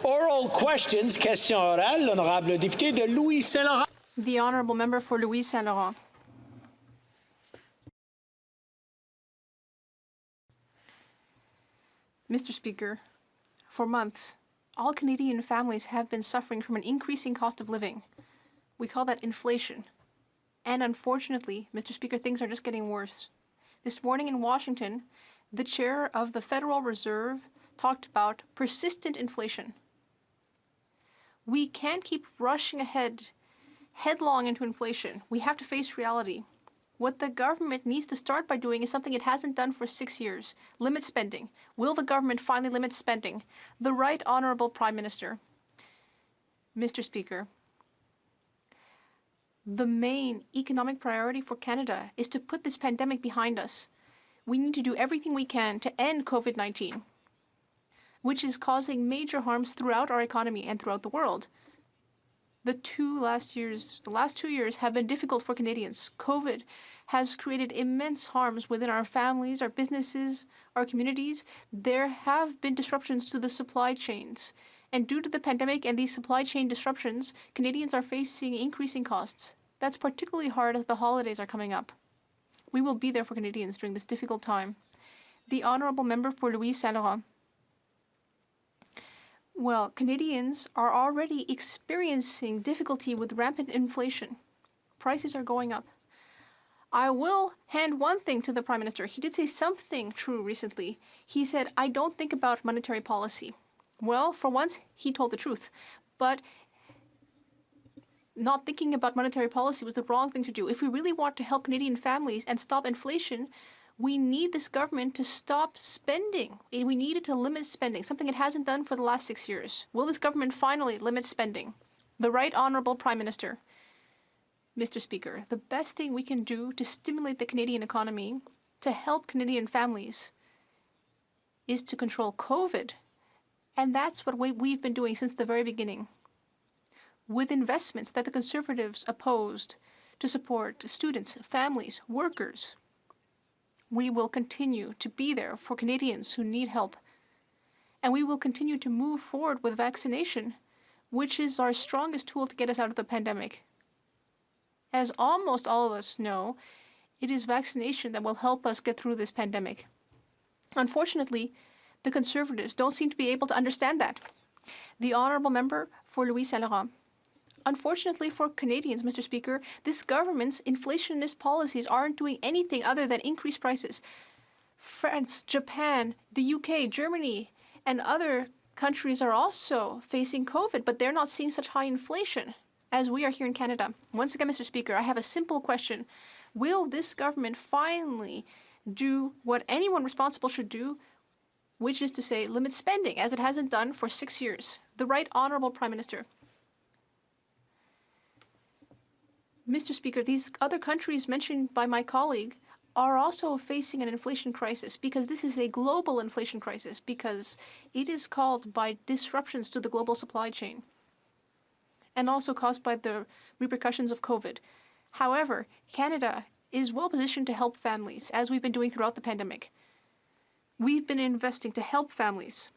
Oral questions, question orale, l'honorable député de Louis Saint-Laurent. The honourable member for Louis Saint-Laurent. Mr. Speaker, for months, all Canadian families have been suffering from an increasing cost of living. We call that inflation. And unfortunately, Mr. Speaker, things are just getting worse. This morning in Washington, the chair of the Federal Reserve talked about persistent inflation. We can't keep rushing ahead, headlong into inflation. We have to face reality. What the government needs to start by doing is something it hasn't done for 6 years. Limit spending. Will the government finally limit spending? The Right Honourable Prime Minister. Mr. Speaker, the main economic priority for Canada is to put this pandemic behind us. We need to do everything we can to end COVID-19, which is causing major harms throughout our economy and throughout the world. The last 2 years have been difficult for Canadians. COVID has created immense harms within our families, our businesses, our communities. There have been disruptions to the supply chains. And due to the pandemic and these supply chain disruptions, Canadians are facing increasing costs. That's particularly hard as the holidays are coming up. We will be there for Canadians during this difficult time. The honourable member for Louis Saint-Laurent. Well, Canadians are already experiencing difficulty with rampant inflation. Prices are going up. I will hand one thing to the Prime Minister. He did say something true recently. He said, I don't think about monetary policy. Well, for once, he told the truth. But not thinking about monetary policy was the wrong thing to do. If we really want to help Canadian families and stop inflation, we need this government to stop spending. We need it to limit spending, something it hasn't done for the last 6 years. Will this government finally limit spending? The Right Honourable Prime Minister. Mr. Speaker, the best thing we can do to stimulate the Canadian economy, to help Canadian families, is to control COVID. And that's what we've been doing since the very beginning. With investments that the Conservatives opposed to support students, families, workers, we will continue to be there for Canadians who need help. And we will continue to move forward with vaccination, which is our strongest tool to get us out of the pandemic. As almost all of us know, it is vaccination that will help us get through this pandemic. Unfortunately, the Conservatives don't seem to be able to understand that. The honourable member for Louis Saint-Laurent. Unfortunately for Canadians, Mr. Speaker, this government's inflationist policies aren't doing anything other than increase prices. France, Japan, the UK, Germany, and other countries are also facing COVID, but they're not seeing such high inflation as we are here in Canada. Once again, Mr. Speaker, I have a simple question. Will this government finally do what anyone responsible should do, which is to say limit spending, as it hasn't done for 6 years? The Right Honourable Prime Minister. Mr. Speaker, these other countries mentioned by my colleague are also facing an inflation crisis, because this is a global inflation crisis, because it is caused by disruptions to the global supply chain and also caused by the repercussions of COVID. However, Canada is well positioned to help families, as we've been doing throughout the pandemic. We've been investing to help families.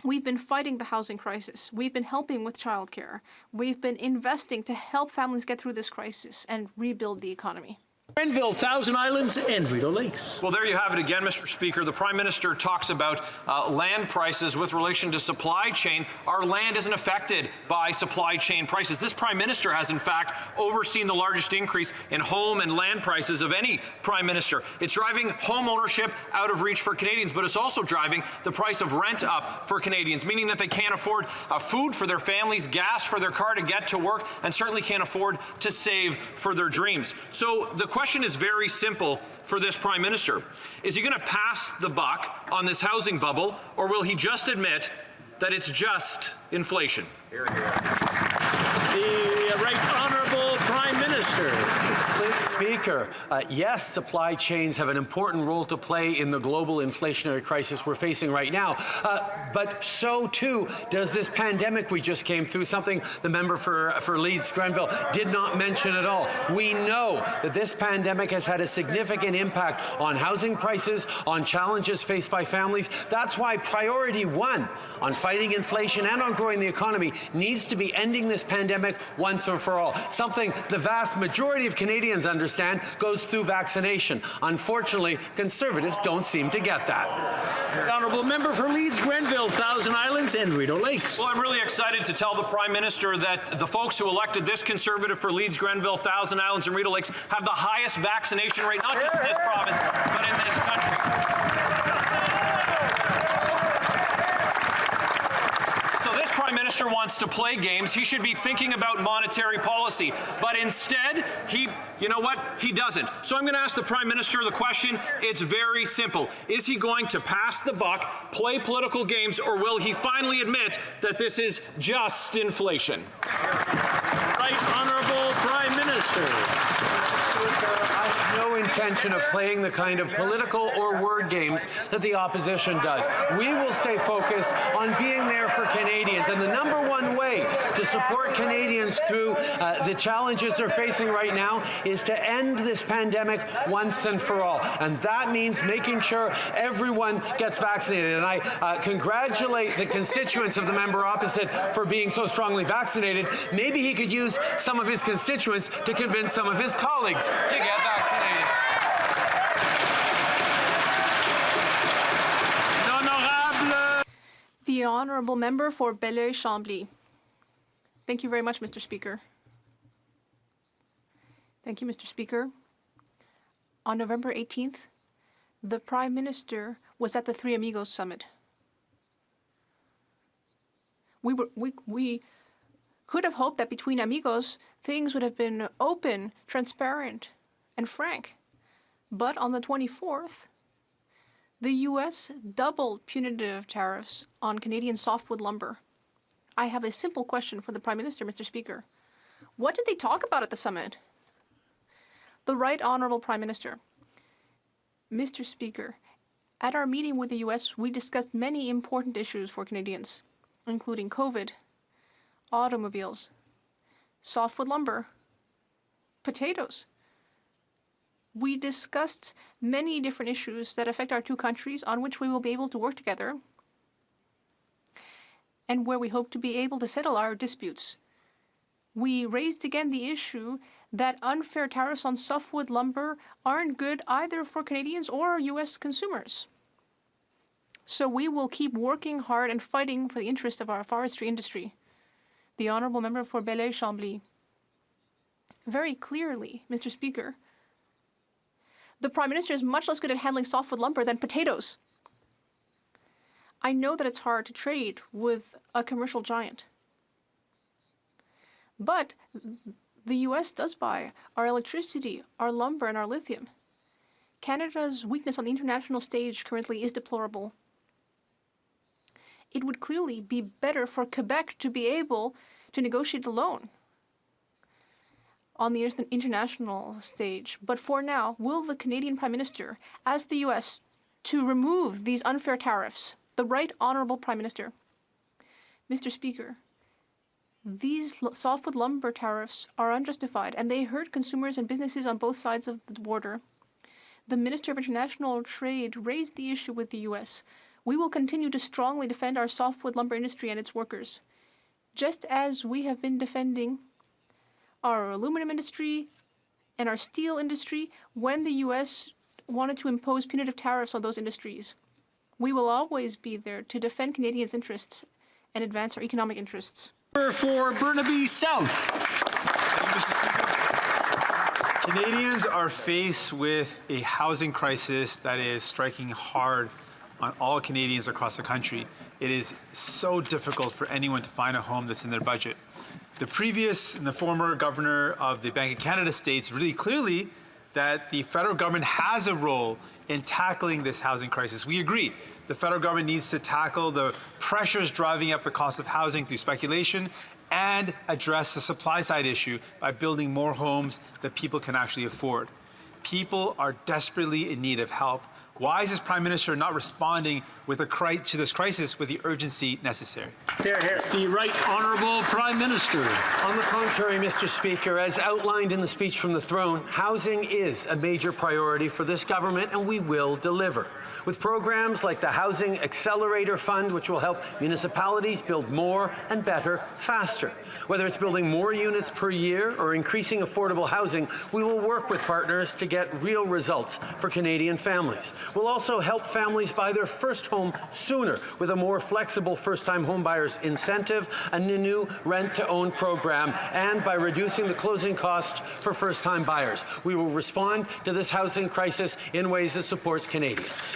We've been fighting the housing crisis. We've been helping with childcare. We've been investing to help families get through this crisis and rebuild the economy. Grenville, Thousand Islands, and Rideau Lakes. Well, there you have it again, Mr. Speaker. The Prime Minister talks about land prices with relation to supply chain. Our land isn't affected by supply chain prices. This Prime Minister has, in fact, overseen the largest increase in home and land prices of any Prime Minister. It's driving home ownership out of reach for Canadians, but it's also driving the price of rent up for Canadians, meaning that they can't afford food for their families, gas for their car to get to work, and certainly can't afford to save for their dreams. So the question is very simple for this Prime Minister. Is he going to pass the buck on this housing bubble, or will he just admit that it's just inflation? The Right Honourable Prime Minister. Speaker, yes, supply chains have an important role to play in the global inflationary crisis we're facing right now, but so too does this pandemic we just came through, something the member for Leeds Grenville did not mention at all. We know that this pandemic has had a significant impact on housing prices, on challenges faced by families. That's why priority one on fighting inflation and on growing the economy needs to be ending this pandemic once and for all, something the vast majority of Canadians understand goes through vaccination. Unfortunately, Conservatives don't seem to get that. The honourable member for Leeds Grenville, Thousand Islands and Rideau Lakes. Well, I'm really excited to tell the Prime Minister that the folks who elected this Conservative for Leeds Grenville, Thousand Islands and Rideau Lakes have the highest vaccination rate, not just in this province, but in this country. So this Prime Minister wants to play games. He should be thinking about monetary policy. But instead, you know what? He doesn't. So I'm going to ask the Prime Minister the question. It's very simple. Is he going to pass the buck, play political games, or will he finally admit that this is just inflation? Right Honourable Prime Minister. I have no intention of playing the kind of political or word games that the opposition does. We will stay focused on being there for Canadians, and the number one way to support Canadians through the challenges they're facing right now is to end this pandemic once and for all, and that means making sure everyone gets vaccinated. And I congratulate the constituents of the member opposite for being so strongly vaccinated. Maybe he could use some of his constituents to convince some of his colleagues to get vaccinated. The honourable member for Belleuil-Chambly. Thank you very much, Mr. Speaker. Thank you, Mr. Speaker. On November 18th, the Prime Minister was at the Three Amigos Summit. We could have hoped that between amigos, things would have been open, transparent, and frank. But on the 24th, the U.S. doubled punitive tariffs on Canadian softwood lumber. I have a simple question for the Prime Minister, Mr. Speaker. What did they talk about at the summit? The Right Honourable Prime Minister. Mr. Speaker, at our meeting with the U.S., we discussed many important issues for Canadians, including COVID, automobiles, softwood lumber, potatoes. We discussed many different issues that affect our two countries on which we will be able to work together and where we hope to be able to settle our disputes. We raised again the issue that unfair tariffs on softwood lumber aren't good either for Canadians or U.S. consumers. So we will keep working hard and fighting for the interest of our forestry industry. The honourable member for Belleuil-Chambly. Very clearly, Mr. Speaker, the Prime Minister is much less good at handling softwood lumber than potatoes. I know that it's hard to trade with a commercial giant. But the U.S. does buy our electricity, our lumber, and our lithium. Canada's weakness on the international stage currently is deplorable. It would clearly be better for Quebec to be able to negotiate alone on the international stage. But for now, will the Canadian Prime Minister ask the U.S. to remove these unfair tariffs? The Right Honourable Prime Minister. Mr. Speaker, these softwood lumber tariffs are unjustified and they hurt consumers and businesses on both sides of the border. The Minister of International Trade raised the issue with the U.S. We will continue to strongly defend our softwood lumber industry and its workers, just as we have been defending our aluminum industry and our steel industry when the U.S. wanted to impose punitive tariffs on those industries. We will always be there to defend Canadians' interests and advance our economic interests. For Burnaby South. Canadians are faced with a housing crisis that is striking hard on all Canadians across the country. It is so difficult for anyone to find a home that's in their budget. The previous and the former governor of the Bank of Canada states really clearly that the federal government has a role in tackling this housing crisis. We agree. The federal government needs to tackle the pressures driving up the cost of housing through speculation and address the supply side issue by building more homes that people can actually afford. People are desperately in need of help. Why is this Prime Minister not responding with to this crisis with the urgency necessary? The Right Honourable Prime Minister. On the contrary, Mr. Speaker, as outlined in the speech from the throne, housing is a major priority for this government, and we will deliver. With programs like the Housing Accelerator Fund, which will help municipalities build more and better faster. Whether it's building more units per year or increasing affordable housing, we will work with partners to get real results for Canadian families. We'll also help families buy their first home sooner with a more flexible first-time homebuyers incentive, a new rent-to-own program, and by reducing the closing costs for first-time buyers. We will respond to this housing crisis in ways that supports Canadians.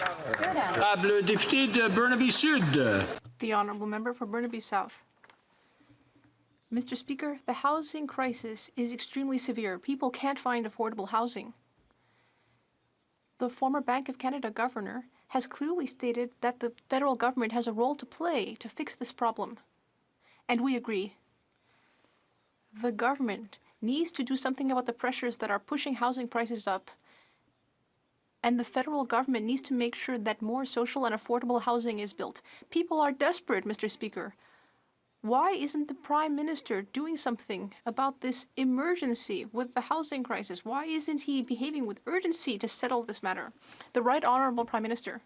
Le député de Burnaby Sud. The honourable member for Burnaby South. Mr. Speaker, the housing crisis is extremely severe. People can't find affordable housing. The former Bank of Canada governor has clearly stated that the federal government has a role to play to fix this problem. And we agree. The government needs to do something about the pressures that are pushing housing prices up. And the federal government needs to make sure that more social and affordable housing is built. People are desperate, Mr. Speaker. Why isn't the Prime Minister doing something about this emergency with the housing crisis? Why isn't he behaving with urgency to settle this matter? The Right Honourable Prime Minister.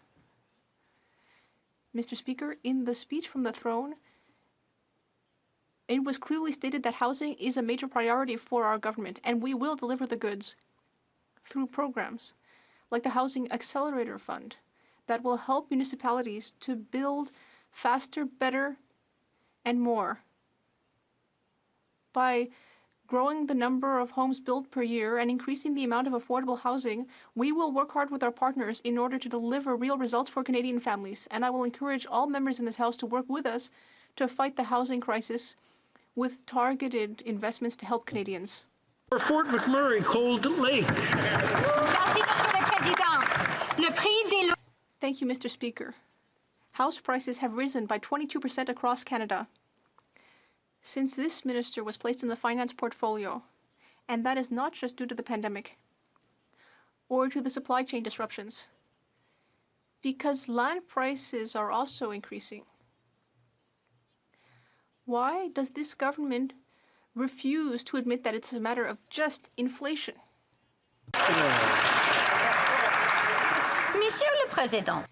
Mr. Speaker, in the speech from the throne, it was clearly stated that housing is a major priority for our government, and we will deliver the goods through programs like the Housing Accelerator Fund that will help municipalities to build faster, better, and more. By growing the number of homes built per year and increasing the amount of affordable housing, we will work hard with our partners in order to deliver real results for Canadian families. And I will encourage all members in this House to work with us to fight the housing crisis with targeted investments to help Canadians. For Fort McMurray, Cold Lake. Thank you, Mr. Speaker. House prices have risen by 22% across Canada since this minister was placed in the finance portfolio, and that is not just due to the pandemic or to the supply chain disruptions, because land prices are also increasing. Why does this government refuse to admit that it's a matter of just inflation? Monsieur le Président.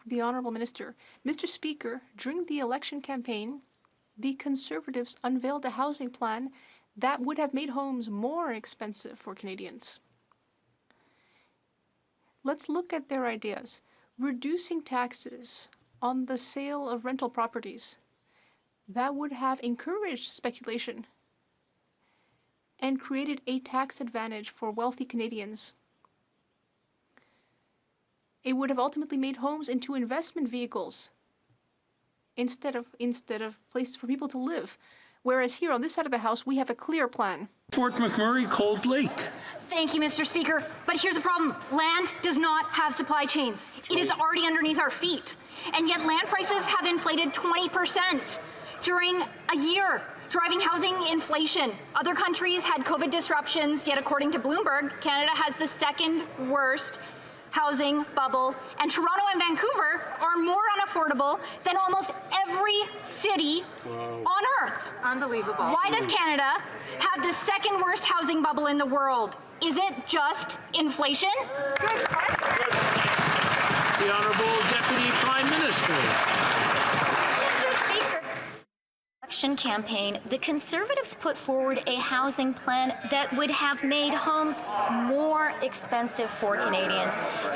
The Honourable Minister. Mr. Speaker, during the election campaign, the Conservatives unveiled a housing plan that would have made homes more expensive for Canadians. Let's look at their ideas. Reducing taxes on the sale of rental properties. That would have encouraged speculation and created a tax advantage for wealthy Canadians. It would have ultimately made homes into investment vehicles instead of places for people to live. Whereas here on this side of the House, we have a clear plan. Fort McMurray, Cold Lake. Thank you, Mr. Speaker. But here's the problem. Land does not have supply chains. It is already underneath our feet. And yet land prices have inflated 20% during a year, driving housing inflation. Other countries had COVID disruptions, yet according to Bloomberg, Canada has the second worst housing bubble, and Toronto and Vancouver are more unaffordable than almost every city on Earth. Unbelievable. Why does Canada have the second worst housing bubble in the world? Is it just inflation? The Honourable Deputy Prime Minister. Election campaign, the Conservatives put forward a housing plan that would have made homes more expensive for Canadians.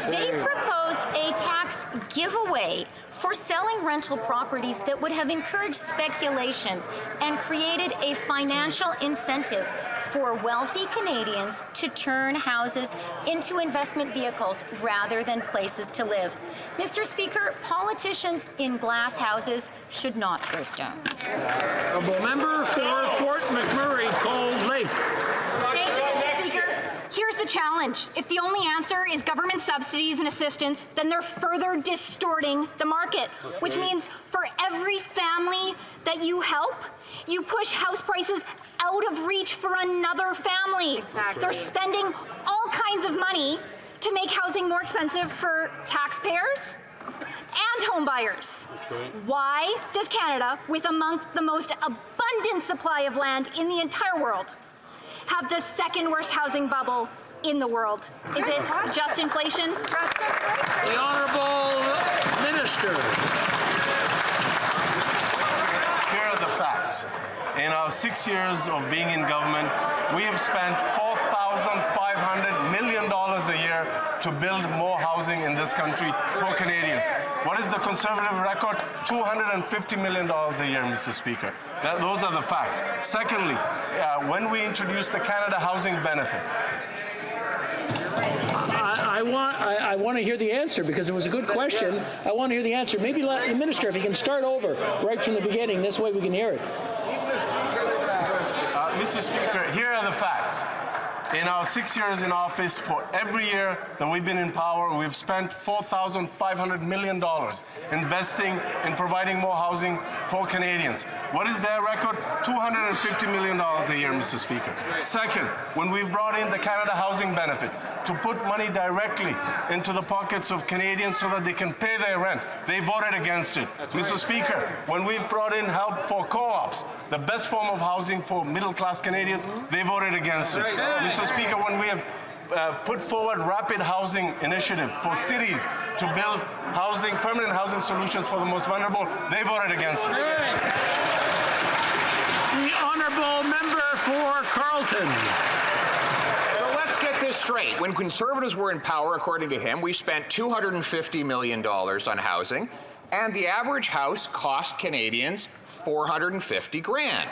They proposed a tax giveaway for selling rental properties that would have encouraged speculation and created a financial incentive for wealthy Canadians to turn houses into investment vehicles rather than places to live. Mr. Speaker, politicians in glass houses should not throw stones. Honourable member for Fort McMurray, Cold Lake. Thank you, Mr. Speaker. Here's the challenge. If the only answer is government subsidies and assistance, then they're further distorting the market, which means for every family that you help, you push house prices out of reach for another family. Exactly. They're spending all kinds kinds of money to make housing more expensive for taxpayers and home buyers. Why does Canada, with among the most abundant supply of land in the entire world, have the second worst housing bubble in the world? Is it just inflation? The Honourable Minister. Here are the facts. In our 6 years of being in government, we have spent $4,500 million a year to build more housing in this country for Canadians. What is the Conservative record? $250 million a year, Mr. Speaker. Those are the facts. Secondly, when we introduced the Canada Housing Benefit, I want to hear the answer because it was a good question. I want to hear the answer. Maybe let the Minister, if he can start over right from the beginning, this way we can hear it. Mr. Speaker, here are the facts. In our 6 years in office, for every year that we've been in power, we've spent $4,500 million investing in providing more housing for Canadians. What is their record? $250 million a year, Mr. Speaker. Second, when we've brought in the Canada Housing Benefit to put money directly into the pockets of Canadians so that they can pay their rent, they voted against it. Mr. Speaker, when we've brought in help for co-ops, the best form of housing for middle-class Canadians, they voted against it. Mr. Speaker, when we have put forward rapid housing initiative for cities to build housing, permanent housing solutions for the most vulnerable, they voted against it. The Honourable Member for Carleton. So let's get this straight. When Conservatives were in power, according to him, we spent $250 million on housing, and the average house cost Canadians $450 grand.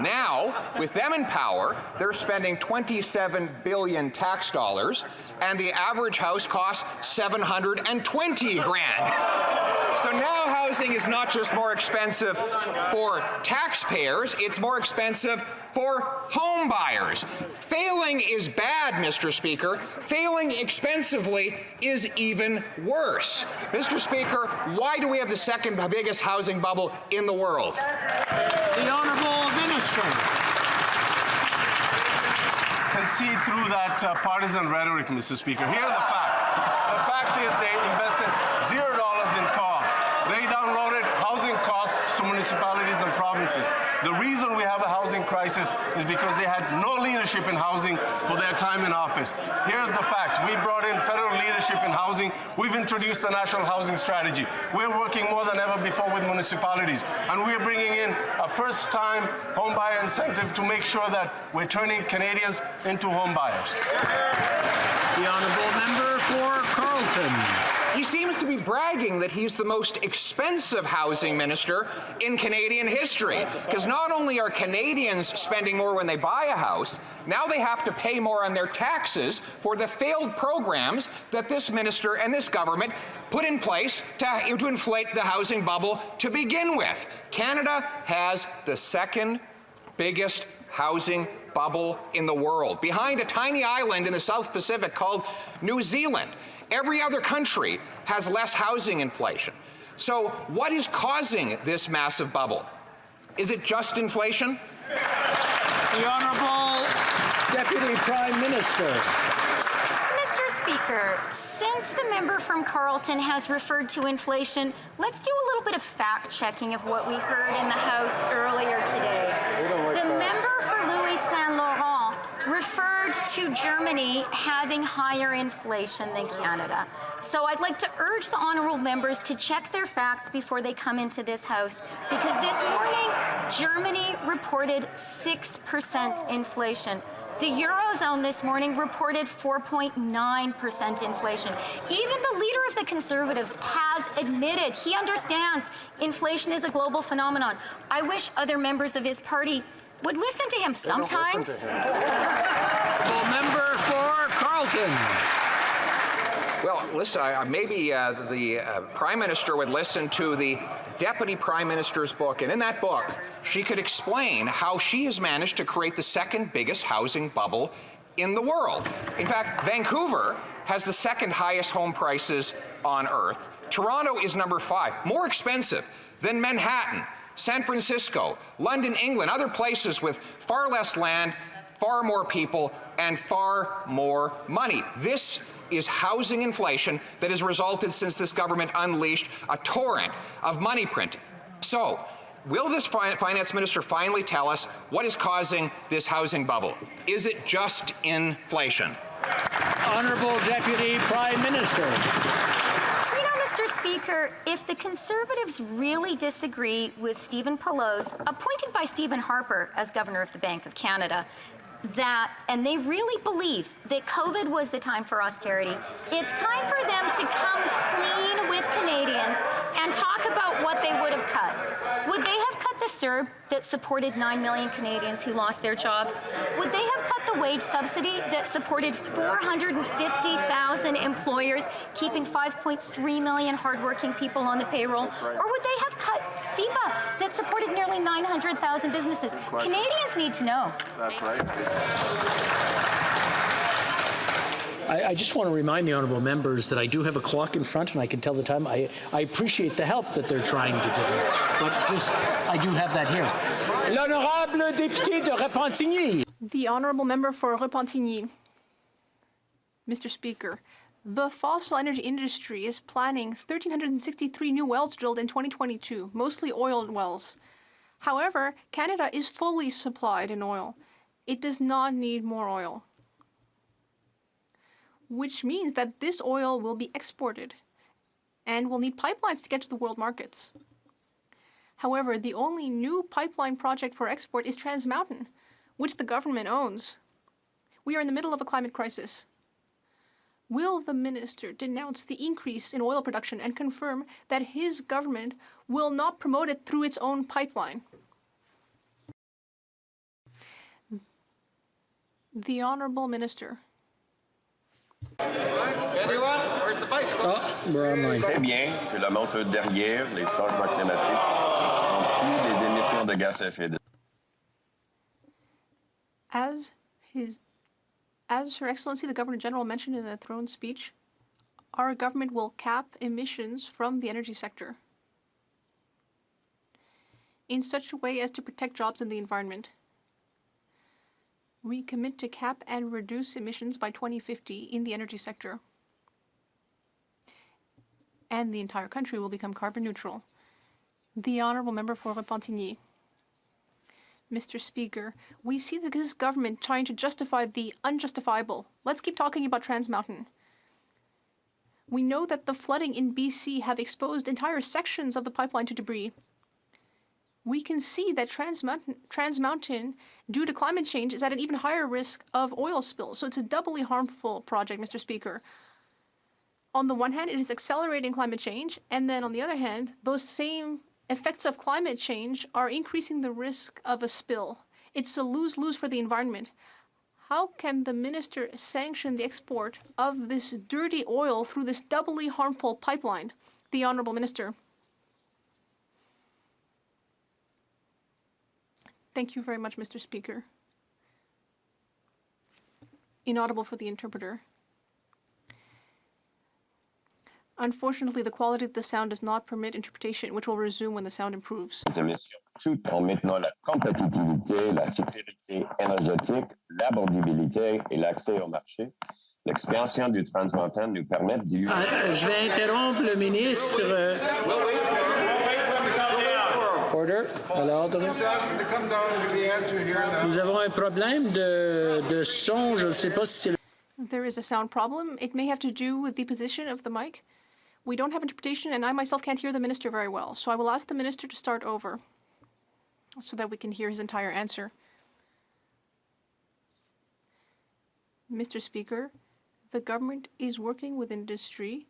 Now, with them in power, they're spending $27 billion tax dollars, and the average house costs $720 grand. So now housing is not just more expensive for taxpayers, it's more expensive for home buyers. Failing is bad, Mr. Speaker. Failing expensively is even worse. Mr. Speaker, why do we have the second biggest housing bubble in the world? The Honourable Minister. Can see through that partisan rhetoric, Mr. Speaker. Here are the facts. The fact is they invested $0 in co-ops. They downloaded housing costs to municipalities and provinces. The reason we have a housing crisis is because they had no leadership in housing for their time in office. Here's the fact. We brought in federal leadership in housing. We've introduced the National Housing Strategy. We're working more than ever before with municipalities. And we're bringing in a first-time home buyer incentive to make sure that we're turning Canadians into home buyers. The Honourable Member for Carleton. He seems to be bragging that he's the most expensive housing minister in Canadian history. Because not only are Canadians spending more when they buy a house, now they have to pay more on their taxes for the failed programs that this minister and this government put in place to inflate the housing bubble to begin with. Canada has the second biggest housing bubble in the world, behind a tiny island in the South Pacific called New Zealand. Every other country has less housing inflation. So what is causing this massive bubble? Is it just inflation? The Honourable Deputy Prime Minister. Mr. Speaker, since the member from Carleton has referred to inflation, let's do a little bit of fact-checking of what we heard in the House earlier today. The member for Louis Saint Laurent referred to Germany having higher inflation than Canada. So I'd like to urge the honourable members to check their facts before they come into this House, because this morning, Germany reported 6% inflation. The Eurozone this morning reported 4.9% inflation. Even the leader of the Conservatives has admitted he understands inflation is a global phenomenon. I wish other members of his party would listen to him sometimes. Member for Carleton. Well, listen, maybe the Prime Minister would listen to the Deputy Prime Minister's book, and in that book, she could explain how she has managed to create the second biggest housing bubble in the world. In fact, Vancouver has the second highest home prices on Earth. Toronto is number 5, more expensive than Manhattan, San Francisco, London, England, other places with far less land, far more people and far more money. This is housing inflation that has resulted since this government unleashed a torrent of money printing. So, will this finance minister finally tell us what is causing this housing bubble? Is it just inflation? Honourable Deputy Prime Minister. Mr. Speaker, if the Conservatives really disagree with Stephen Pallot's, appointed by Stephen Harper as Governor of the Bank of Canada, and they really believe that COVID was the time for austerity, it's time for them to come clean with Canadians and talk about what they would have cut. Would they have cut the CERB that supported 9 million Canadians who lost their jobs? Would they have cut the wage subsidy that supported 450,000 employers, keeping 5.3 million hardworking people on the payroll? Or would they have cut CEBA that supported nearly 900,000 businesses? Canadians need to know. That's right. I just want to remind the honourable members that I do have a clock in front and I can tell the time. I appreciate the help that they're trying to give me, but I do have that here. L'honorable député de Repentigny. The honourable member for Repentigny. Mr. Speaker, the fossil energy industry is planning 1,363 new wells drilled in 2022, mostly oil wells. However, Canada is fully supplied in oil. It does not need more oil, which means that this oil will be exported and will need pipelines to get to the world markets. However, the only new pipeline project for export is Trans Mountain, which the government owns. We are in the middle of a climate crisis. Will the minister denounce the increase in oil production and confirm that his government will not promote it through its own pipeline? The Honourable Minister. Anyone? Where's the bicycle? Oh, we're online. Très bien que la montre derrière les changements climatiques inclut les émissions de gaz à effet de serre. As Her Excellency the Governor General mentioned in the throne speech, our government will cap emissions from the energy sector in such a way as to protect jobs and the environment. We commit to cap and reduce emissions by 2050 in the energy sector. And the entire country will become carbon neutral. The Honourable Member for Repentigny. Mr. Speaker, we see this government trying to justify the unjustifiable. Let's keep talking about Trans Mountain. We know that the flooding in BC have exposed entire sections of the pipeline to debris. We can see that Trans Mountain, due to climate change, is at an even higher risk of oil spills. So it's a doubly harmful project, Mr. Speaker. On the one hand, it is accelerating climate change, and then on the other hand, those same effects of climate change are increasing the risk of a spill. It's a lose-lose for the environment. How can the minister sanction the export of this dirty oil through this doubly harmful pipeline? The Honourable Minister. Thank you very much, Mr. Speaker. Inaudible for the interpreter. Unfortunately, the quality of the sound does not permit interpretation, which will resume when the sound improves. les émissions, tout en maintenant la compétitivité, la sécurité énergétique, l'abordabilité et l'accès au marché. L'expansion du Trans Mountain nous permet d'y... Je vais interrompre le ministre. Order. Alors, nous avons un problème de son. Je ne sais pas si c'est... There is a sound problem. It may have to do with the position of the mic. We don't have interpretation, and I myself can't hear the minister very well. So I will ask the minister to start over so that we can hear his entire answer. Mr. Speaker, the government is working with industry,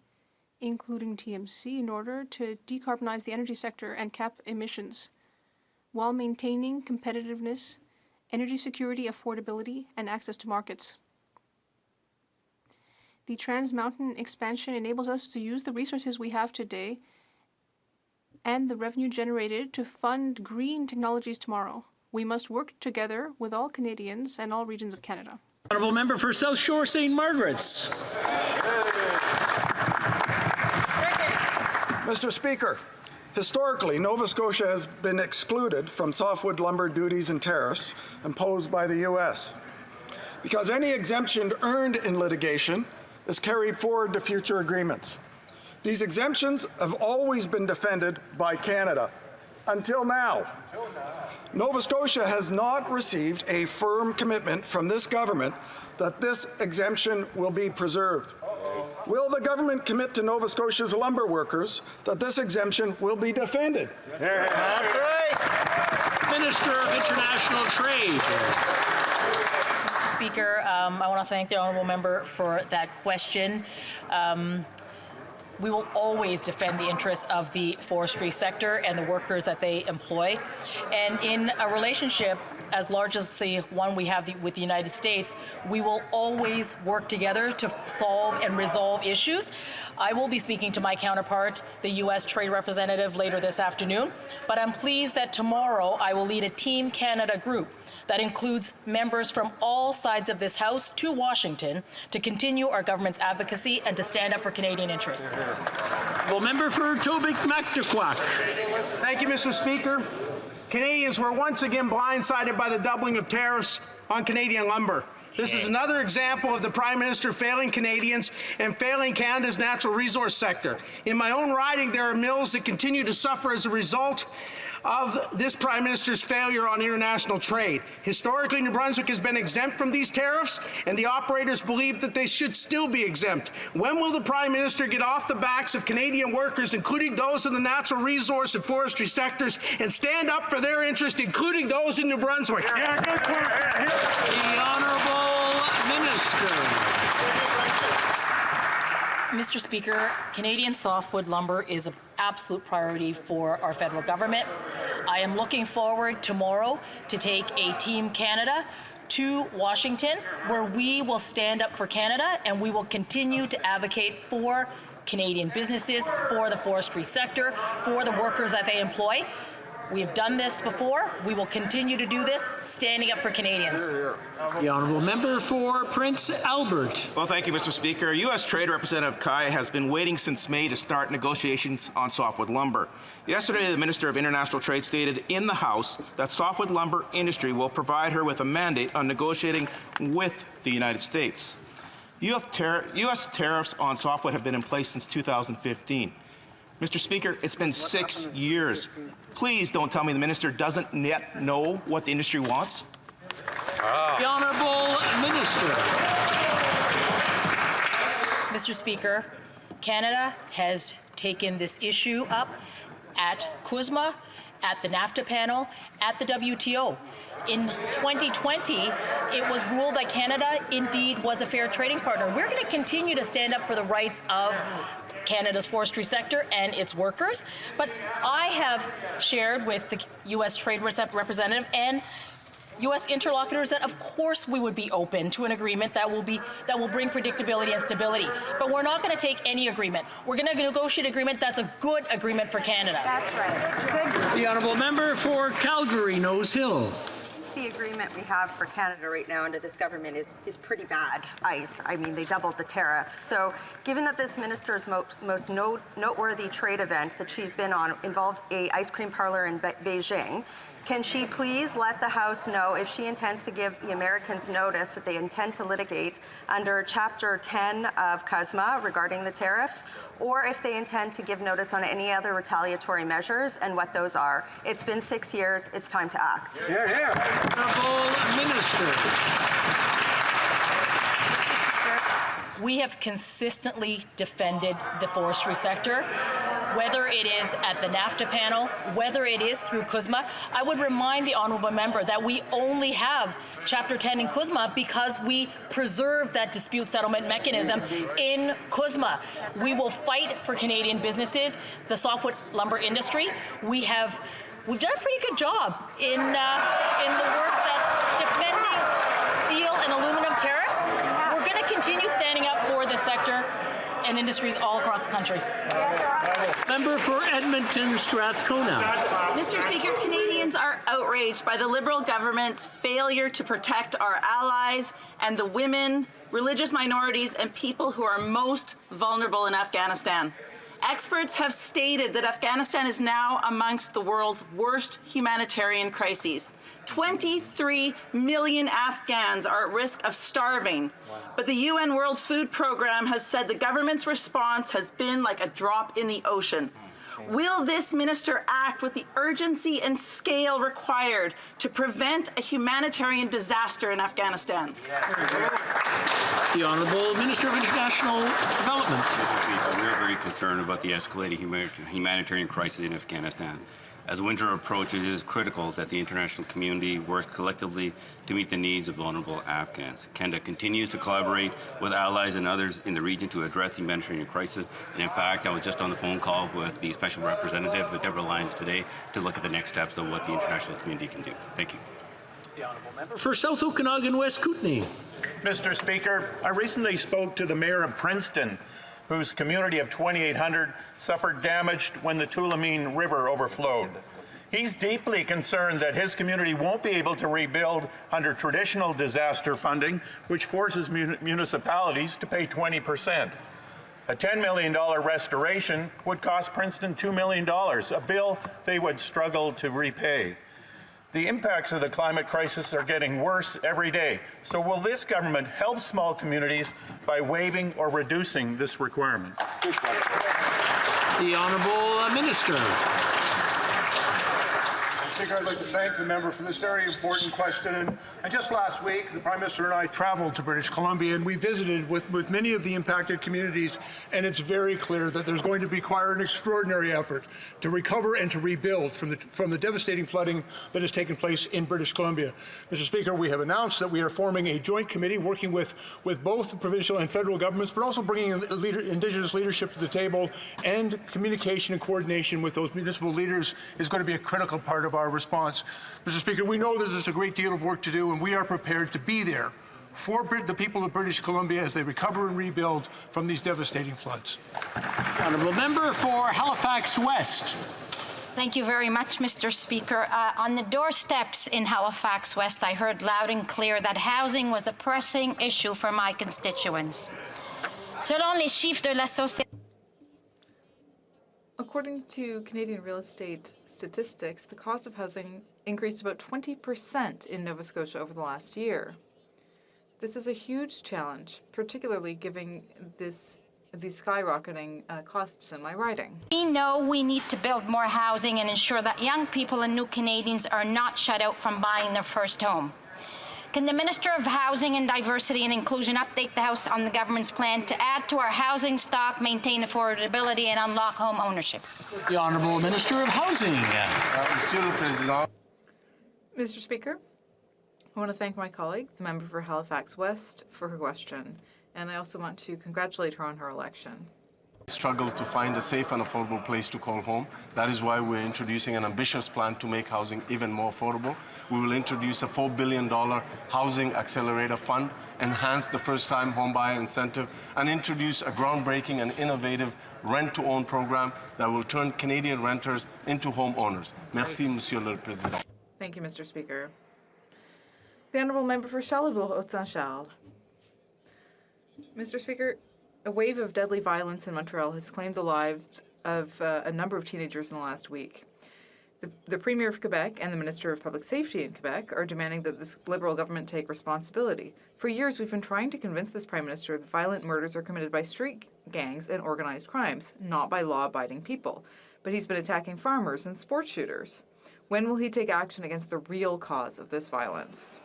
including TMC, in order to decarbonize the energy sector and cap emissions while maintaining competitiveness, energy security, affordability, and access to markets. The Trans Mountain expansion enables us to use the resources we have today and the revenue generated to fund green technologies tomorrow. We must work together with all Canadians and all regions of Canada. Honourable Member for South Shore St. Margaret's. Mr. Speaker, historically, Nova Scotia has been excluded from softwood lumber duties and tariffs imposed by the U.S. because any exemption earned in litigation is carried forward to future agreements. These exemptions have always been defended by Canada, until now. Nova Scotia has not received a firm commitment from this government that this exemption will be preserved. Will the government commit to Nova Scotia's lumber workers that this exemption will be defended? That's right. Minister of International Trade. Mr. Speaker, I want to thank the honourable member for that question. We will always defend the interests of the forestry sector and the workers that they employ. And in a relationship as large as the one we have with the United States, we will always work together to solve and resolve issues. I will be speaking to my counterpart, the U.S. Trade Representative, later this afternoon, but I'm pleased that tomorrow I will lead a Team Canada group that includes members from all sides of this House to Washington to continue our government's advocacy and to stand up for Canadian interests. Well, member for Tobic-Mactaquac. Thank you, Mr. Speaker. Canadians were once again blindsided by the doubling of tariffs on Canadian lumber. This is another example of the Prime Minister failing Canadians and failing Canada's natural resource sector. In my own riding, there are mills that continue to suffer as a result of this Prime Minister's failure on international trade. Historically, New Brunswick has been exempt from these tariffs, and the operators believe that they should still be exempt. When will the Prime Minister get off the backs of Canadian workers, including those in the natural resource and forestry sectors, and stand up for their interest, including those in New Brunswick? Yeah, good point. The Honourable Minister. Mr. Speaker, Canadian softwood lumber is an absolute priority for our federal government. I am looking forward tomorrow to take a Team Canada to Washington, where we will stand up for Canada and we will continue to advocate for Canadian businesses, for the forestry sector, for the workers that they employ. We've done this before. We will continue to do this, standing up for Canadians. The Honourable Member for Prince Albert. Well, thank you, Mr. Speaker. U.S. Trade Representative Kai has been waiting since May to start negotiations on softwood lumber. Yesterday, the Minister of International Trade stated in the House that softwood lumber industry will provide her with a mandate on negotiating with the United States. U.S. tariffs on softwood have been in place since 2015. Mr. Speaker, it's been 6 years. Please don't tell me the minister doesn't yet know what the industry wants. The Honourable Minister. Mr. Speaker, Canada has taken this issue up at CUSMA, at the NAFTA panel, at the WTO. In 2020, it was ruled that Canada indeed was a fair trading partner. We're going to continue to stand up for the rights of Canada's forestry sector and its workers, but I have shared with the U.S. Trade Representative and U.S. interlocutors that of course we would be open to an agreement that will bring predictability and stability. But we're not going to take any agreement. We're going to negotiate an agreement that's a good agreement for Canada. That's right. The Honourable Member for Calgary Nose Hill. The agreement we have for Canada right now under this government is pretty bad. I mean, they doubled the tariff. So given that this minister's most noteworthy trade event that she's been on involved a ice cream parlor in Beijing, can she please let the House know if she intends to give the Americans notice that they intend to litigate under Chapter 10 of CUSMA regarding the tariffs, or if they intend to give notice on any other retaliatory measures and what those are? It's been 6 years. It's time to act. Honourable Minister. We have consistently defended the forestry sector, whether it is at the NAFTA panel, whether it is through CUSMA. I would remind the honourable member that we only have Chapter 10 in CUSMA because we preserve that dispute settlement mechanism in CUSMA. We will fight for Canadian businesses, the softwood lumber industry. We've done a pretty good job in the work that defending steel and aluminum tariffs. We're going to continue standing up for the sector and industries all across the country. Member for Edmonton Strathcona. Mr. Speaker, Canadians are outraged by the Liberal government's failure to protect our allies and the women, religious minorities, and people who are most vulnerable in Afghanistan. Experts have stated that Afghanistan is now amongst the world's worst humanitarian crises. 23 million Afghans are at risk of starving. But the UN World Food Programme has said the government's response has been like a drop in the ocean. Will this minister act with the urgency and scale required to prevent a humanitarian disaster in Afghanistan? The Honourable Minister of International Development. Mr. Speaker, we are very concerned about the escalating humanitarian crisis in Afghanistan. As winter approaches, it is critical that the international community works collectively to meet the needs of vulnerable Afghans. Canada continues to collaborate with allies and others in the region to address the humanitarian crisis. And in fact, I was just on the phone call with the Special Representative, Deborah Lyons, today to look at the next steps of what the international community can do. Thank you. The Honourable Member for South Okanagan West Kootenay. Mr. Speaker, I recently spoke to the Mayor of Princeton, whose community of 2,800 suffered damage when the Tulameen River overflowed. He's deeply concerned that his community won't be able to rebuild under traditional disaster funding, which forces municipalities to pay 20%. A $10 million restoration would cost Princeton $2 million, a bill they would struggle to repay. The impacts of the climate crisis are getting worse every day. So will this government help small communities by waiving or reducing this requirement? The Honourable Minister. Mr. Speaker, I'd like to thank the member for this very important question. And just last week, the Prime Minister and I traveled to British Columbia, and we visited with many of the impacted communities, and it's very clear that there's going to require an extraordinary effort to recover and to rebuild from the devastating flooding that has taken place in British Columbia. Mr. Speaker, we have announced that we are forming a joint committee working with both the provincial and federal governments, but also bringing Indigenous leadership to the table, and communication and coordination with those municipal leaders is going to be a critical part of our response. Mr. Speaker, we know that there's a great deal of work to do, and we are prepared to be there for the people of British Columbia as they recover and rebuild from these devastating floods. Honourable Member for Halifax West. Thank you very much, Mr. Speaker. On the doorsteps in Halifax West, I heard loud and clear that housing was a pressing issue for my constituents. Selon les chiffres de la société. According to Canadian real estate statistics, the cost of housing increased about 20% in Nova Scotia over the last year. This is a huge challenge, particularly given these skyrocketing costs in my riding. We know we need to build more housing and ensure that young people and new Canadians are not shut out from buying their first home. Can the Minister of Housing and Diversity and Inclusion update the House on the government's plan to add to our housing stock, maintain affordability, and unlock home ownership? The Honourable Minister of Housing. Mr. Speaker, I want to thank my colleague, the member for Halifax West, for her question, and I also want to congratulate her on her election. Struggle to find a safe and affordable place to call home. That is why we're introducing an ambitious plan to make housing even more affordable. We will introduce a $4 billion housing accelerator fund, enhance the first-time homebuyer incentive, and introduce a groundbreaking and innovative rent-to-own program that will turn Canadian renters into homeowners. Merci, Monsieur le Président. Thank you, Mr. Speaker. The Honourable Member for Charlebourg-Haute-Saint-Charles. Mr. Speaker, a wave of deadly violence in Montreal has claimed the lives of a number of teenagers in the last week. The Premier of Quebec and the Minister of Public Safety in Quebec are demanding that this Liberal government take responsibility. For years, we've been trying to convince this Prime Minister that violent murders are committed by street gangs and organized crimes, not by law-abiding people. But he's been attacking farmers and sports shooters. When will he take action against the real cause of this violence?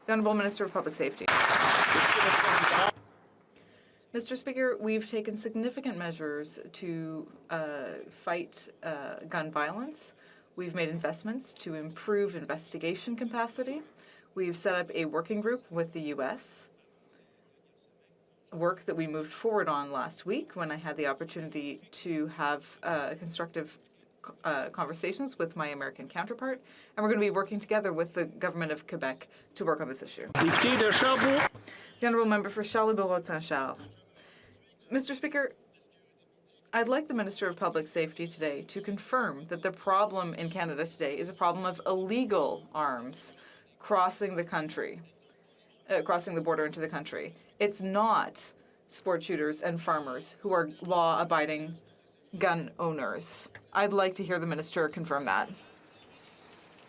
The Honourable Minister of Public Safety. Mr. Speaker, we've taken significant measures to fight gun violence. We've made investments to improve investigation capacity. We've set up a working group with the U.S., work that we moved forward on last week when I had the opportunity to have constructive conversations with my American counterpart, and we're going to be working together with the government of Quebec to work on this issue. The Honourable Member for Charlebourg-Haute-Saint-Charles. Mr. Speaker, I'd like the Minister of Public Safety today to confirm that the problem in Canada today is a problem of illegal arms crossing the country, crossing the border into the country. It's not sport shooters and farmers who are law-abiding gun owners. I'd like to hear the Minister confirm that.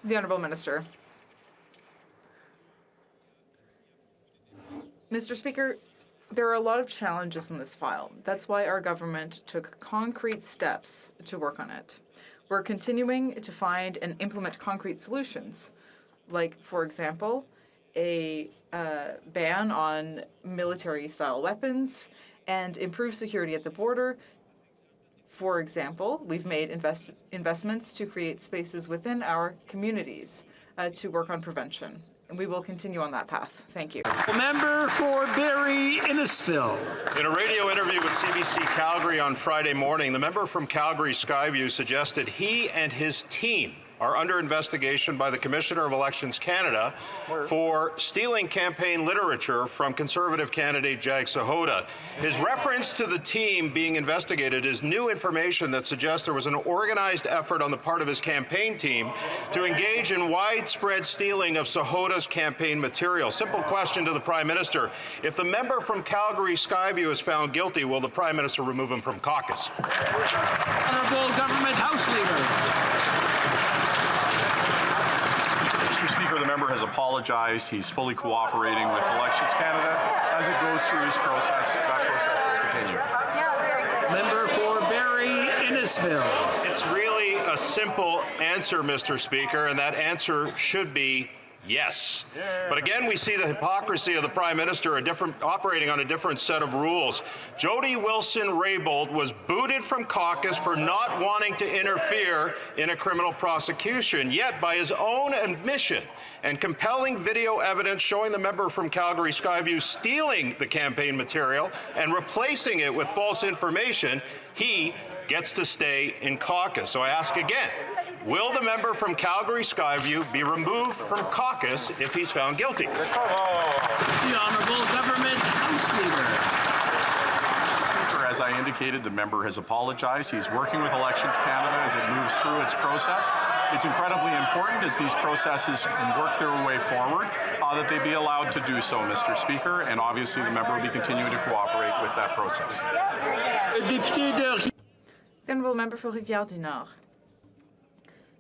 The Honourable Minister. Mr. Speaker, there are a lot of challenges in this file. That's why our government took concrete steps to work on it. We're continuing to find and implement concrete solutions, like, for example, a ban on military-style weapons and improved security at the border. For example, we've made investments to create spaces within our communities to work on prevention. And we will continue on that path. Thank you. Member for Barrie Innisfil. In a radio interview with CBC Calgary on Friday morning, the member from Calgary Skyview suggested he and his team are under investigation by the Commissioner of Elections Canada for stealing campaign literature from Conservative candidate Jag Sahota. His reference to the team being investigated is new information that suggests there was an organized effort on the part of his campaign team to engage in widespread stealing of Sahota's campaign material. Simple question to the Prime Minister. If the member from Calgary Skyview is found guilty, will the Prime Minister remove him from caucus? Honourable Government House Leader. Mr. Speaker, the member has apologized. He's fully cooperating with Elections Canada. As it goes through his process, that process will continue. Member for Barrie Innisfil. It's really a simple answer, Mr. Speaker, and that answer should be yes. But again, we see the hypocrisy of the Prime Minister operating on a different set of rules. Jody Wilson-Raybould was booted from caucus for not wanting to interfere in a criminal prosecution, yet by his own admission and compelling video evidence showing the member from Calgary Skyview stealing the campaign material and replacing it with false information, he gets to stay in caucus. So I ask again, will the member from Calgary Skyview be removed from caucus if he's found guilty? The Honourable Government House Leader. Mr. Speaker, as I indicated, the member has apologized. He's working with Elections Canada as it moves through its process. It's incredibly important as these processes work their way forward that they be allowed to do so, Mr. Speaker, and obviously the member will be continuing to cooperate with that process. The Honourable Member for Rivière-du-Nord.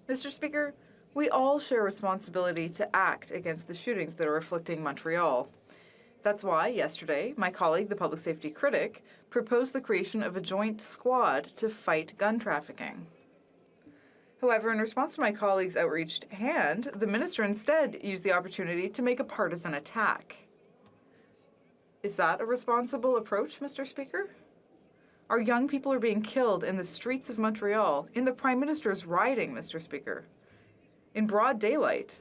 Mr. Speaker, we all share responsibility to act against the shootings that are afflicting Montreal. That's why, yesterday, my colleague, the public safety critic, proposed the creation of a joint squad to fight gun trafficking. However, in response to my colleague's outreached hand, the minister instead used the opportunity to make a partisan attack. Is that a responsible approach, Mr. Speaker? Our young people are being killed in the streets of Montreal, in the Prime Minister's riding, Mr. Speaker, in broad daylight.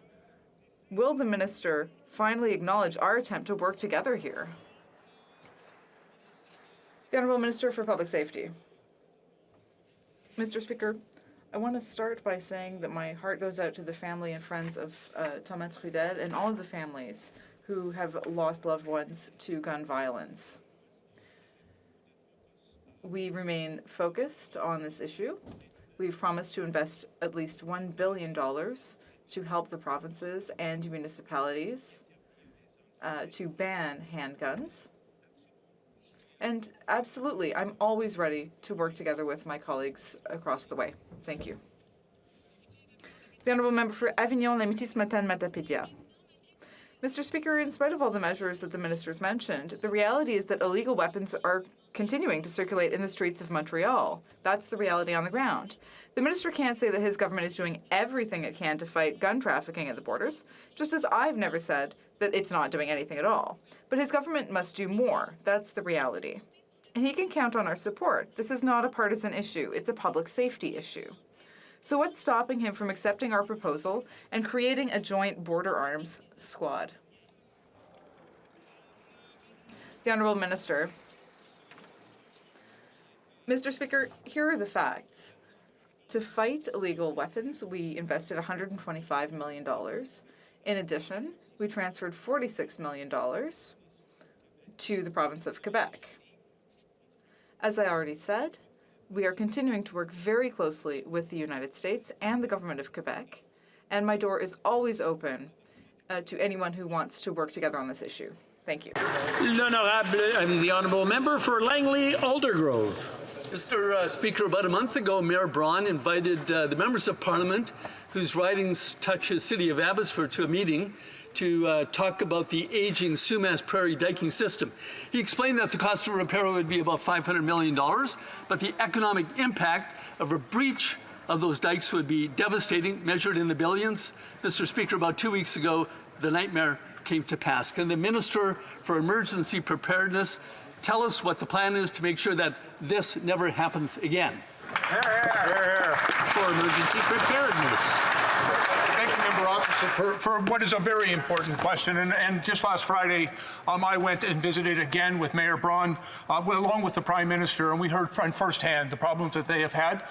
Will the minister finally acknowledge our attempt to work together here? The Honourable Minister for Public Safety. Mr. Speaker, I want to start by saying that my heart goes out to the family and friends of Thomas Trudel and all of the families who have lost loved ones to gun violence. We remain focused on this issue. We've promised to invest at least $1 billion to help the provinces and municipalities to ban handguns. And absolutely, I'm always ready to work together with my colleagues across the way. Thank you. The Honourable Member for Avignon-Lamitis-Matane-Matapédia. Mr. Speaker, in spite of all the measures that the ministers mentioned, the reality is that illegal weapons are continuing to circulate in the streets of Montreal. That's the reality on the ground. The minister can't say that his government is doing everything it can to fight gun trafficking at the borders, just as I've never said that it's not doing anything at all. But his government must do more. That's the reality. And he can count on our support. This is not a partisan issue. It's a public safety issue. So what's stopping him from accepting our proposal and creating a joint border arms squad? The Honourable Minister. Mr. Speaker, here are the facts. To fight illegal weapons, we invested $125 million. In addition, we transferred $46 million to the province of Quebec. As I already said, we are continuing to work very closely with the United States and the government of Quebec, and my door is always open to anyone who wants to work together on this issue. Thank you. The Honourable Member for Langley-Aldergrove. Mr. Speaker, about a month ago, Mayor Braun invited the members of Parliament whose ridings touch his city of Abbotsford to a meeting to talk about the aging Sumas Prairie diking system. He explained that the cost of repair would be about $500 million, but the economic impact of a breach of those dikes would be devastating, measured in the billions. Mr. Speaker, about 2 weeks ago, the nightmare came to pass. Can the Minister for Emergency Preparedness tell us what the plan is to make sure that this never happens again? For emergency preparedness. Thank you, Member Opposite, for what is a very important question. And just last Friday, I went and visited again with Mayor Braun, along with the Prime Minister, and we heard firsthand the problems that they have had.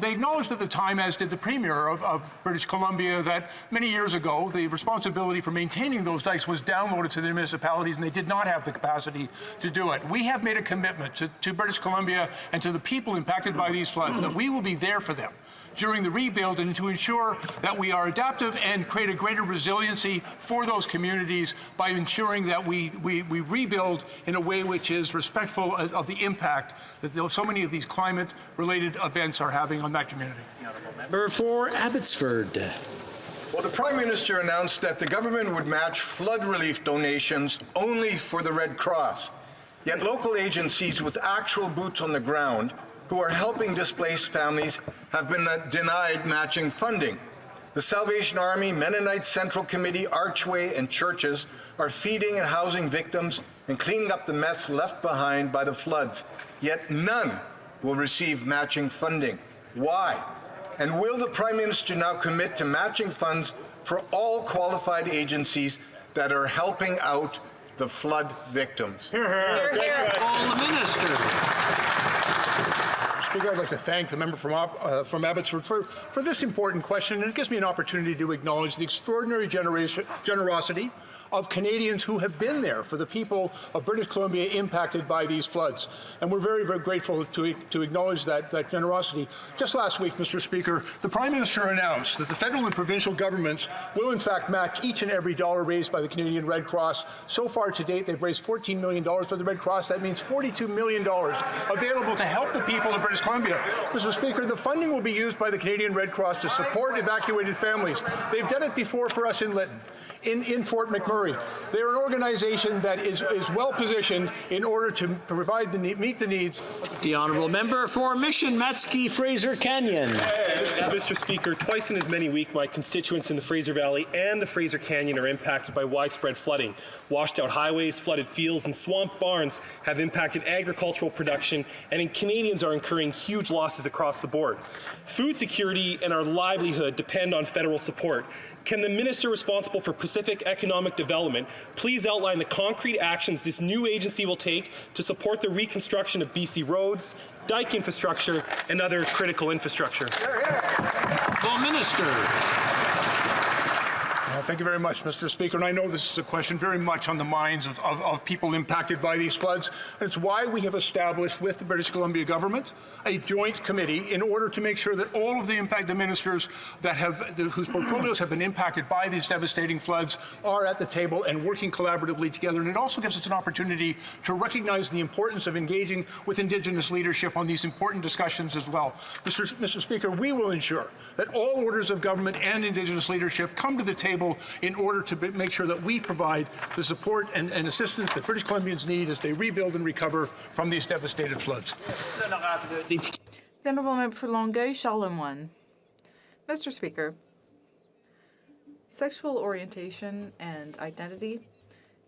They acknowledged at the time, as did the Premier of British Columbia, that many years ago, the responsibility for maintaining those dikes was downloaded to the municipalities, and they did not have the capacity to do it. We have made a commitment to British Columbia and to the people impacted by these floods that we will be there for them during the rebuild, and to ensure that we are adaptive and create a greater resiliency for those communities by ensuring that we rebuild in a way which is respectful of the impact that so many of these climate-related events are having on that community. Member for Abbotsford. Well, the Prime Minister announced that the government would match flood relief donations only for the Red Cross. Yet local agencies with actual boots on the ground who are helping displaced families have been denied matching funding. The Salvation Army, Mennonite Central Committee, Archway, and churches are feeding and housing victims and cleaning up the mess left behind by the floods. Yet none will receive matching funding. Why? And will the Prime Minister now commit to matching funds for all qualified agencies that are helping out the flood victims? All the Minister. Speaker, I'd like to thank the member from Abbotsford for this important question, and it gives me an opportunity to acknowledge the extraordinary generosity of Canadians who have been there for the people of British Columbia impacted by these floods. And we're very, very grateful to acknowledge that generosity. Just last week, Mr. Speaker, the Prime Minister announced that the federal and provincial governments will in fact match each and every dollar raised by the Canadian Red Cross. So far to date, they've raised $14 million by the Red Cross. That means $42 million available to help the people of British Columbia. Mr. Speaker, the funding will be used by the Canadian Red Cross to support evacuated families. They've done it before for us in Lytton, in Fort McMurray. They're an organization that is well positioned in order to provide meet the needs. The honourable member for Mission Matsky Fraser Canyon. Mr. Speaker, twice in as many weeks, my constituents in the Fraser Valley and the Fraser Canyon are impacted by widespread flooding. Washed out highways, flooded fields, and swamp barns have impacted agricultural production, and Canadians are incurring huge losses across the board. Food security and our livelihood depend on federal support. Can the minister responsible for Pacific economic development please outline the concrete actions this new agency will take to support the reconstruction of BC roads, dike infrastructure, and other critical infrastructure? Well, Minister. Thank you very much, Mr. Speaker. And I know this is a question very much on the minds of people impacted by these floods. And it's why we have established with the British Columbia government a joint committee in order to make sure that all of the ministers whose portfolios have been impacted by these devastating floods are at the table and working collaboratively together. And it also gives us an opportunity to recognize the importance of engaging with Indigenous leadership on these important discussions as well. Mr. Speaker, we will ensure that all orders of government and Indigenous leadership come to the table in order to make sure that we provide the support and assistance that British Columbians need as they rebuild and recover from these devastated floods. The Honourable Member for Longueuil, Charlemagne. Mr. Speaker, sexual orientation and identity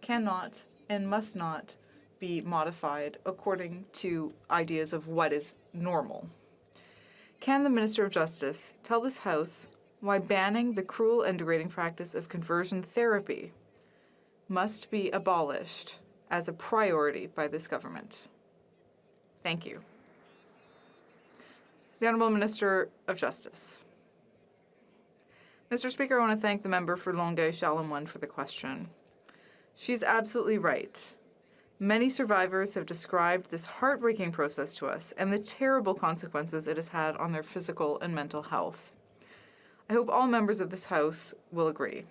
cannot and must not be modified according to ideas of what is normal. Can the Minister of Justice tell this House why banning the cruel and degrading practice of conversion therapy must be abolished as a priority by this government? Thank you. The Honourable Minister of Justice. Mr. Speaker, I want to thank the member for Longueuil-Charlemagne for the question. She's absolutely right. Many survivors have described this heartbreaking process to us and the terrible consequences it has had on their physical and mental health. I hope all members of this House will agree.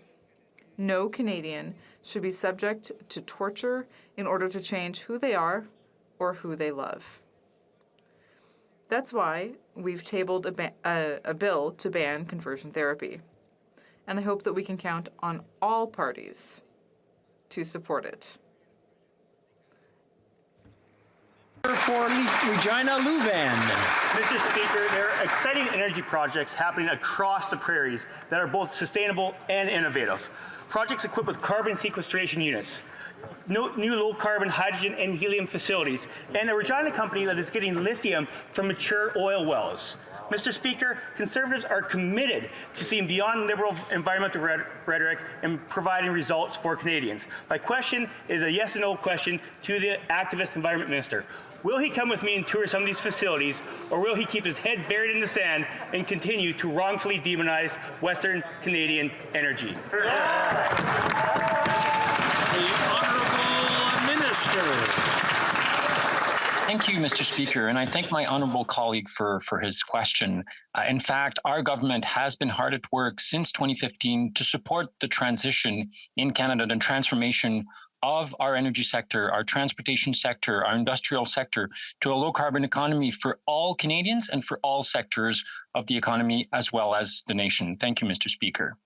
No Canadian should be subject to torture in order to change who they are or who they love. That's why we've tabled a bill to ban conversion therapy. and I hope that we can count on all parties to support it. For Regina Louvain. Mr. Speaker, there are exciting energy projects happening across the prairies that are both sustainable and innovative. Projects equipped with carbon sequestration units, new low-carbon hydrogen and helium facilities, and a Regina company that is getting lithium from mature oil wells. Mr. Speaker, Conservatives are committed to seeing beyond liberal environmental rhetoric and providing results for Canadians. My question is a yes or no question to the activist Environment Minister. Will he come with me and tour some of these facilities, or will he keep his head buried in the sand and continue to wrongfully demonize Western Canadian energy? The Honourable Minister. Thank you, Mr. Speaker, and I thank my honourable colleague for his question. In fact, our government has been hard at work since 2015 to support the transition in Canada and transformation of our energy sector, our transportation sector, our industrial sector, to a low-carbon economy for all Canadians and for all sectors of the economy as well as the nation. Thank you, Mr. Speaker.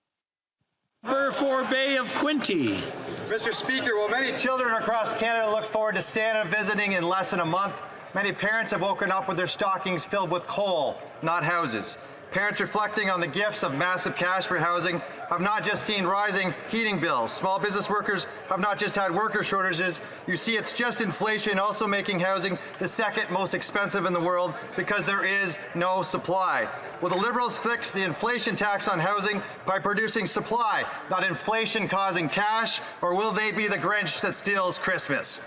For Bay of Quinte. Mr. Speaker, while many children across Canada look forward to Santa visiting in less than a month, many parents have woken up with their stockings filled with coal, not houses. Parents reflecting on the gifts of massive cash for housing have not just seen rising heating bills. Small business workers have not just had worker shortages. You see, it's just inflation also making housing the second most expensive in the world because there is no supply. Will the Liberals fix the inflation tax on housing by producing supply, not inflation causing cash, or will they be the Grinch that steals Christmas?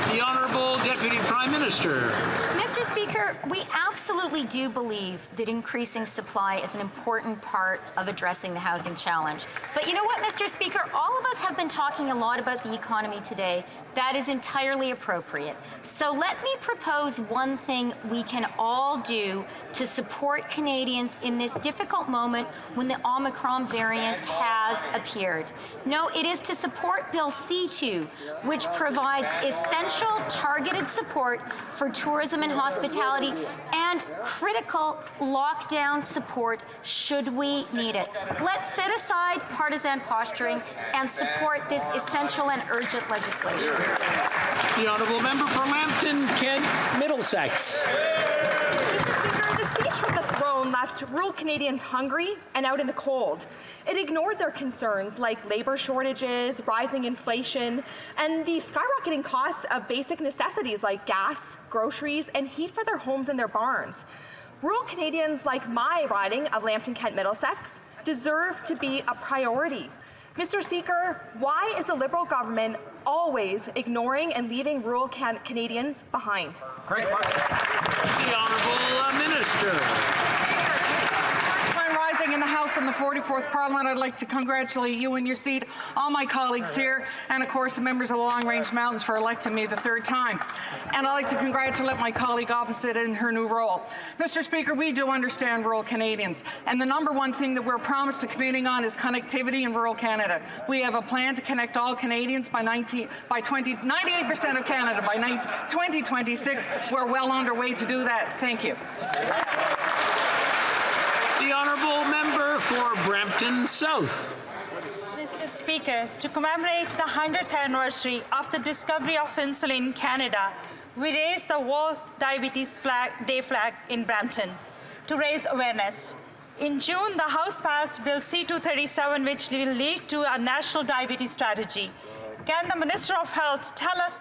The Honourable Deputy Prime Minister. Mr. Speaker, we absolutely do believe that increasing supply is an important part of addressing the housing challenge. But you know what, Mr. Speaker? All of us have been talking a lot about the economy today. That is entirely appropriate. So let me propose one thing we can all do to support Canadians in this difficult moment when the Omicron variant has appeared. No, it is to support Bill C2, which provides essential targeted support for tourism and hospitality and critical lockdown support should we need it. Let's set aside partisan posturing and support this essential and urgent legislation. The Honourable Member for Lambton, Kent, Middlesex. Mr. Speaker, the speech from the throne left rural Canadians hungry and out in the cold. It ignored their concerns like labor shortages, rising inflation, and the skyrocketing costs of basic necessities like gas, groceries, and heat for their homes and their barns. Rural Canadians like my riding of Lambton, Kent, Middlesex deserve to be a priority. Mr. Speaker, why is the Liberal government always ignoring and leaving rural Canadians behind? Great. The Honourable Minister. In the House and the 44th Parliament, I'd like to congratulate you and your seat, all my colleagues here, and of course the members of the Long Range Mountains for electing me the third time. And I'd like to congratulate my colleague opposite in her new role. Mr. Speaker, we do understand rural Canadians, and the number one thing that we're promised to commuting on is connectivity in rural Canada. We have a plan to connect all Canadians by 98% of Canada by 2026. We're well underway to do that. Thank you. The Honourable Member for Brampton South. Mr. Speaker, to commemorate the 100th anniversary of the discovery of insulin in Canada, we raised the World Diabetes Day flag in Brampton to raise awareness. In June, the House passed Bill C-237, which will lead to a national diabetes strategy. Can the Minister of Health tell us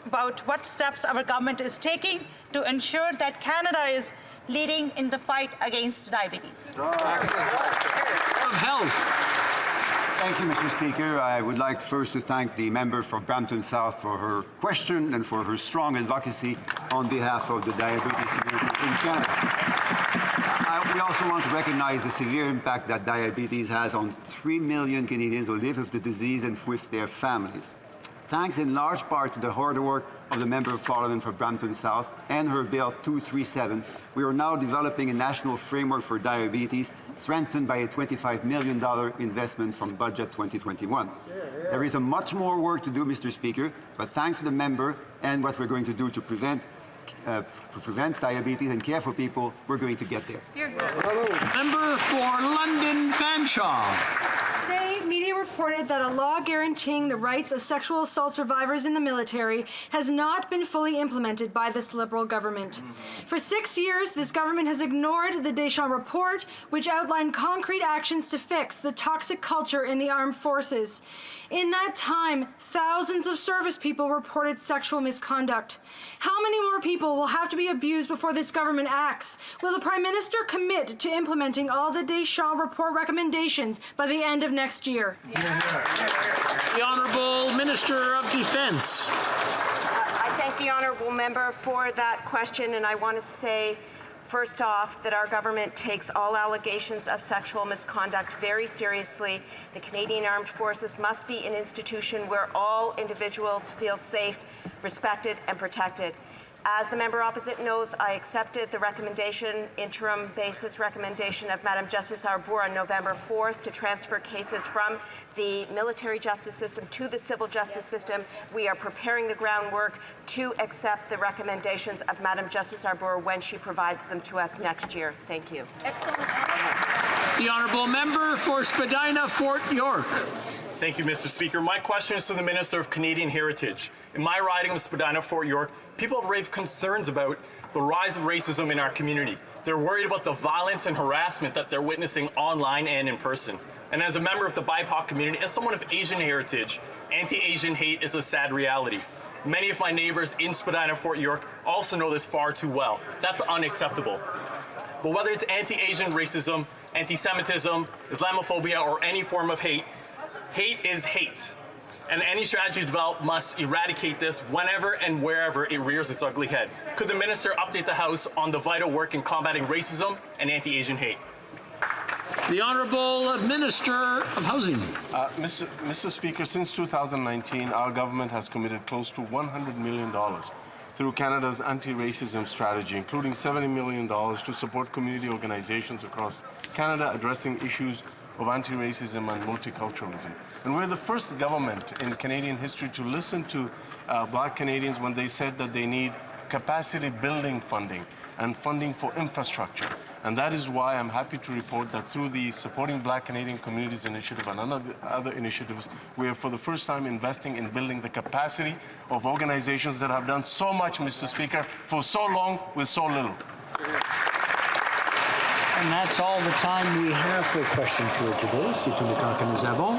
about what steps our government is taking to ensure that Canada is leading in the fight against diabetes? Of Health. Thank you, Mr. Speaker. I would like first to thank the member for Brampton South for her question and for her strong advocacy on behalf of the diabetes community in Canada. We also want to recognize the severe impact that diabetes has on 3 million Canadians who live with the disease and with their families. Thanks in large part to the hard work of the Member of Parliament for Brampton South and her Bill 237, we are now developing a national framework for diabetes, strengthened by a $25 million investment from Budget 2021. There is much more work to do, Mr. Speaker, but thanks to the member and what we're going to do to prevent prevent diabetes and care for people, we're going to get there. Member for London Fanshawe. Today, media reported that a law guaranteeing the rights of sexual assault survivors in the military has not been fully implemented by this Liberal government. For 6 years, this government has ignored the Deschamps report, which outlined concrete actions to fix the toxic culture in the armed forces. In that time, thousands of service people reported sexual misconduct. How many more people will have to be abused before this government acts? Will the Prime Minister commit to implementing all the Deschamps report recommendations by the end of next year? The Honourable Minister of Defence. I thank the honourable member for that question, and I want to say, first off, that our government takes all allegations of sexual misconduct very seriously. The Canadian Armed Forces must be an institution where all individuals feel safe, respected, and protected. As the member opposite knows, I accepted the recommendation, interim basis recommendation of Madam Justice Arbour on November 4th to transfer cases from the military justice system to the civil justice system. We are preparing the groundwork to accept the recommendations of Madam Justice Arbour when she provides them to us next year. Thank you. Excellent. The Honourable Member for Spadina, Fort York. Thank you, Mr. Speaker. My question is to the Minister of Canadian Heritage. In my riding of Spadina, Fort York, people have raised concerns about the rise of racism in our community. They're worried about the violence and harassment that they're witnessing online and in person. And as a member of the BIPOC community, as someone of Asian heritage, anti-Asian hate is a sad reality. Many of my neighbors in Spadina, Fort York also know this far too well. That's unacceptable. But whether it's anti-Asian racism, anti-Semitism, Islamophobia, or any form of hate, hate is hate. And any strategy developed must eradicate this whenever and wherever it rears its ugly head. Could the minister update the House on the vital work in combating racism and anti-Asian hate? The Honourable Minister of Housing. Mr. Speaker, since 2019, our government has committed close to $100 million through Canada's anti-racism strategy, including $70 million to support community organizations across Canada addressing issues of anti-racism and multiculturalism. And we're the first government in Canadian history to listen to Black Canadians when they said that they need capacity building funding and funding for infrastructure. And that is why I'm happy to report that through the Supporting Black Canadian Communities Initiative and other initiatives, we are for the first time investing in building the capacity of organizations that have done so much, Mr. Speaker, for so long with so little. And that's all the time we have for question period today. C'est tout le temps que nous avons.